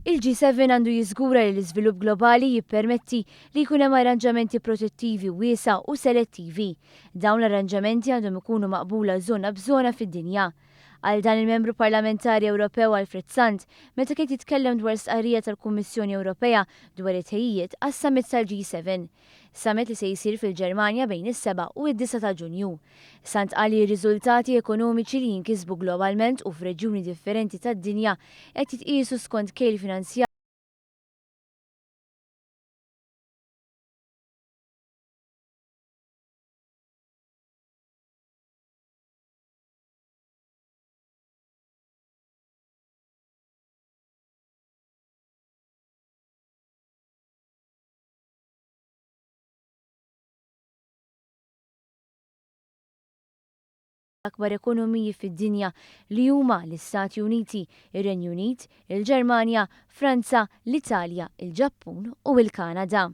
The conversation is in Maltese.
Il-G7 għandu jiżgura li l-iżvilupp globali jippermetti li jkun hemm arranġamenti protettivi wiesa u selettivi. Dawn l-arranġamenti għandhom ikunu maqbula żona b'żona fid-dinja. Għal dan il-membru parlamentari Ewropew Alfred Sant, meta kien jitkellem dwar sqarrija tal-Kummissjoni Ewropea dwar it-tejjiet għas-summit tal-G7. Summit li se jsir fil-Ġermanja bejn is-7 u id-9 ta' Ġunju. Sant qal li r-riżultati ekonomiċi li jinkisbu globalment u f'reġjuni differenti tad-dinja qed jitqiesu skont kejl finanzjarji akbar ekonomiji fid-dinja li huma l-Istati Uniti, ir-Renju Unit, il-Ġermanja, Franza, l-Italja, il-Ġappun u l-Kanada.